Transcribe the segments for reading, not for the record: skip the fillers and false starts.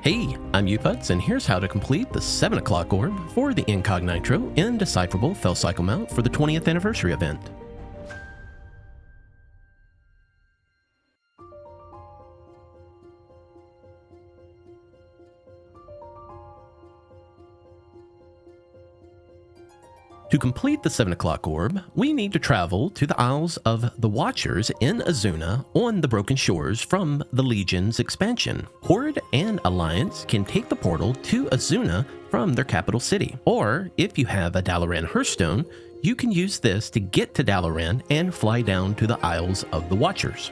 Hey, I'm Uputz, and here's how to complete the 7 o'clock orb for the Incognitro Indecipherable Felcycle mount for the 20th anniversary event. To complete the 7 o'clock orb, we need to travel to the Isles of the Watchers in Azsuna on the Broken Shores from the Legion's expansion. Horde and Alliance can take the portal to Azsuna from their capital city, or if you have a Dalaran Hearthstone, you can use this to get to Dalaran and fly down to the Isles of the Watchers.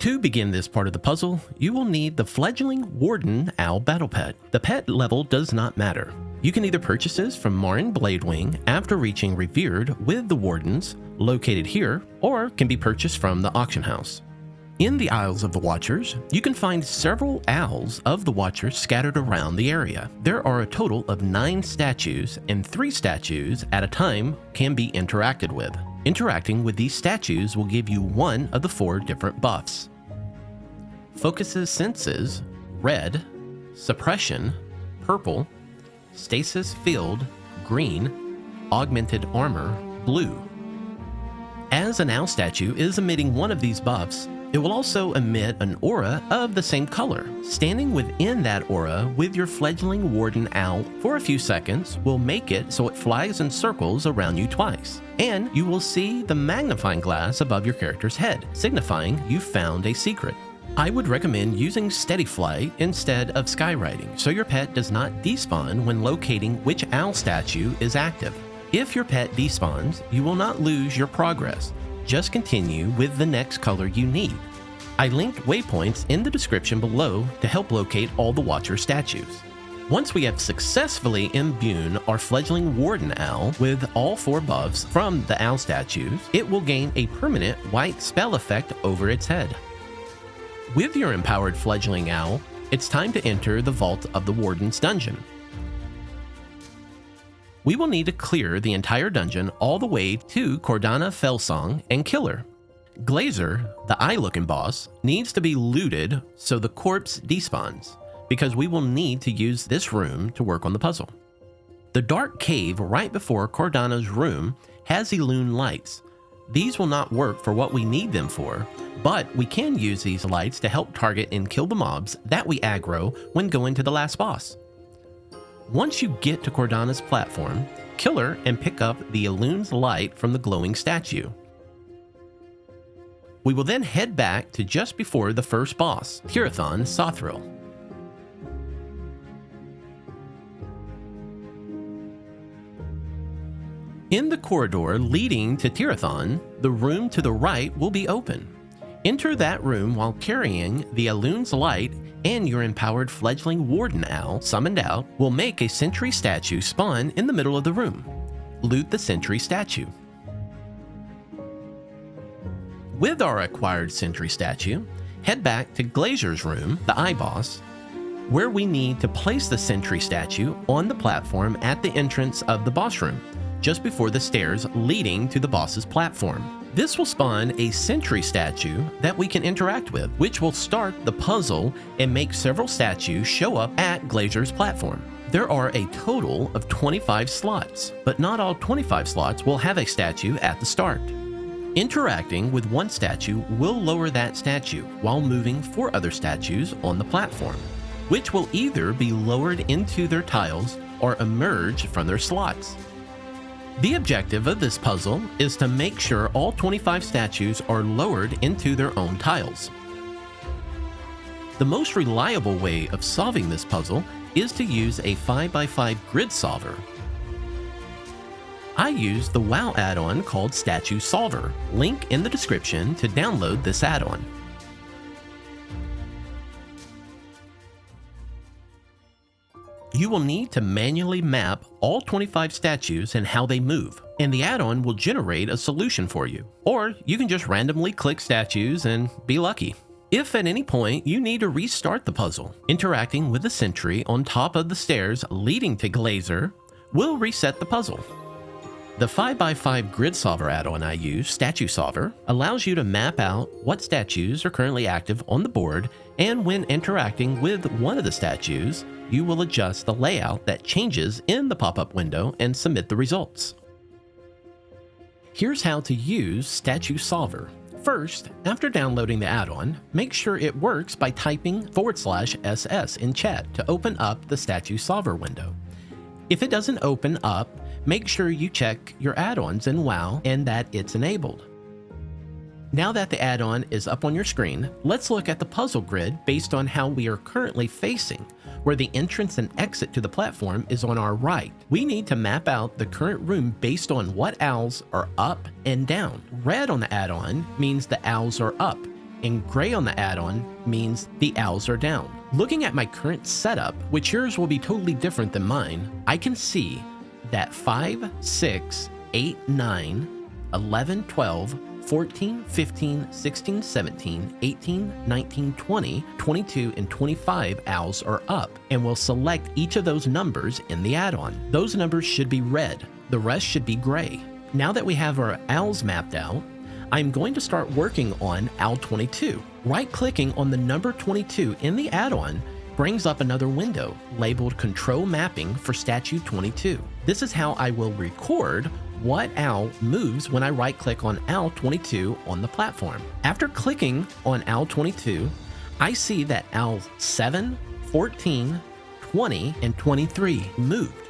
To begin this part of the puzzle, you will need the Fledgling Warden Owl Battle Pet. The pet level does not matter. You can either purchase this from Marin Bladewing after reaching Revered with the Wardens, located here, or can be purchased from the auction house. In the Isles of the Watchers, you can find several Owls of the Watchers scattered around the area. There are a total of 9 statues, and 3 statues at a time can be interacted with. Interacting with these statues will give you one of the 4 different buffs. Focuses senses, red, suppression, purple, stasis field, green, augmented armor, blue. As an owl statue is emitting one of these buffs, it will also emit an aura of the same color. Standing within that aura with your Fledgling Warden Owl for a few seconds will make it so it flies in circles around you twice. And you will see the magnifying glass above your character's head, signifying you found a secret. I would recommend using Steady Flight instead of skywriting, so your pet does not despawn when locating which owl statue is active. If your pet despawns, you will not lose your progress. Just continue with the next color you need. I linked waypoints in the description below to help locate all the Watcher statues. Once we have successfully imbued our Fledgling Warden Owl with all 4 buffs from the owl statues, it will gain a permanent white spell effect over its head. With your empowered Fledgling Owl, it's time to enter the Vault of the Warden's dungeon. We will need to clear the entire dungeon all the way to Cordana Felsong and kill her. Glazer, the eye-looking boss, needs to be looted so the corpse despawns, because we will need to use this room to work on the puzzle. The dark cave right before Cordana's room has Elune lights. These will not work for what we need them for, but we can use these lights to help target and kill the mobs that we aggro when going to the last boss. Once you get to Cordana's platform, kill her and pick up the Elune's light from the glowing statue. We will then head back to just before the first boss, Tirathon Sothril. In the corridor leading to Tirathon, the room to the right will be open. Enter that room while carrying the Elune's light, and your empowered Fledgling Warden Owl, summoned out, will make a sentry statue spawn in the middle of the room. Loot the sentry statue. With our acquired sentry statue, head back to Glazer's room, the eye boss, where we need to place the sentry statue on the platform at the entrance of the boss room, just before the stairs leading to the boss's platform. This will spawn a sentry statue that we can interact with, which will start the puzzle and make several statues show up at Glazer's platform. There are a total of 25 slots, but not all 25 slots will have a statue at the start. Interacting with one statue will lower that statue while moving 4 other statues on the platform, which will either be lowered into their tiles or emerge from their slots. The objective of this puzzle is to make sure all 25 statues are lowered into their own tiles. The most reliable way of solving this puzzle is to use a 5x5 grid solver. I use the WoW add-on called StatueSolver, link in the description to download this add-on. You will need to manually map all 25 statues and how they move, and the add-on will generate a solution for you. Or you can just randomly click statues and be lucky. If at any point you need to restart the puzzle, interacting with the sentry on top of the stairs leading to Glazer will reset the puzzle. The 5x5 grid solver add-on I use, StatueSolver, allows you to map out what statues are currently active on the board, and when interacting with one of the statues, you will adjust the layout that changes in the pop-up window and submit the results. Here's how to use StatueSolver. First, after downloading the add-on, make sure it works by typing /SS in chat to open up the StatueSolver window. If it doesn't open up, make sure you check your add-ons in WoW and that it's enabled. Now that the add-on is up on your screen, let's look at the puzzle grid based on how we are currently facing, where the entrance and exit to the platform is on our right. We need to map out the current room based on what owls are up and down. Red on the add-on means the owls are up, and gray on the add-on means the owls are down. Looking at my current setup, which yours will be totally different than mine, I can see that 5, 6, 8, 9, 11, 12, 14, 15, 16, 17, 18, 19, 20, 22, and 25 owls are up, and we'll select each of those numbers in the add-on. Those numbers should be red, the rest should be gray. Now that we have our owls mapped out, I'm going to start working on owl 22. Right-clicking on the number 22 in the add-on brings up another window labeled Control Mapping for Statue 22. This is how I will record what owl moves when I right-click on owl 22 on the platform. After clicking on owl 22, I see that owl 7, 14, 20, and 23 moved.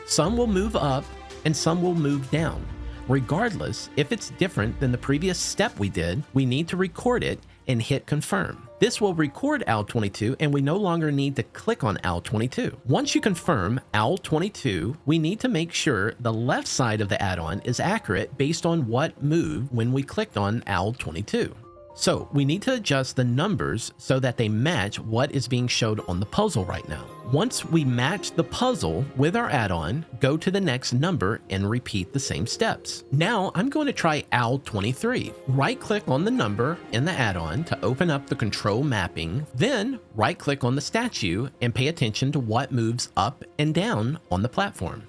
Some will move up and some will move down. Regardless, if it's different than the previous step we did, we need to record it and hit confirm. This will record owl 22 and we no longer need to click on owl 22. Once you confirm owl 22, we need to make sure the left side of the add-on is accurate based on what moved when we clicked on owl 22. So we need to adjust the numbers so that they match what is being showed on the puzzle right now. Once we match the puzzle with our add-on, go to the next number and repeat the same steps. Now I'm going to try owl 23. Right-click on the number in the add-on to open up the control mapping, then right-click on the statue and pay attention to what moves up and down on the platform.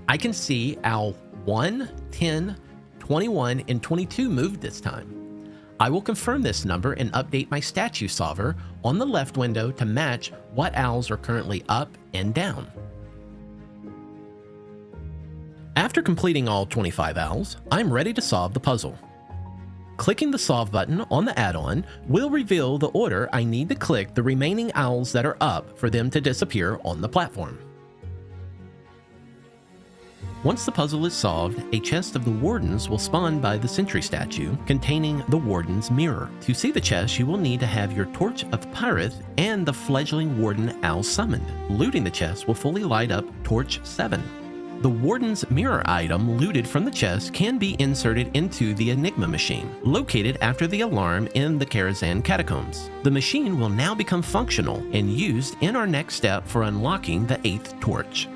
I can see owl 1, 10, 21, and 22 moved this time. I will confirm this number and update my StatueSolver on the left window to match what owls are currently up and down. After completing all 25 owls, I'm ready to solve the puzzle. Clicking the Solve button on the add-on will reveal the order I need to click the remaining owls that are up for them to disappear on the platform. Once the puzzle is solved, a chest of the Wardens will spawn by the sentry statue containing the Warden's mirror. To see the chest, you will need to have your Torch of Pyrith and the Fledgling Warden owl summoned. Looting the chest will fully light up Torch 7. The Warden's mirror item looted from the chest can be inserted into the Enigma machine, located after the alarm in the Karazhan catacombs. The machine will now become functional and used in our next step for unlocking the 8th torch.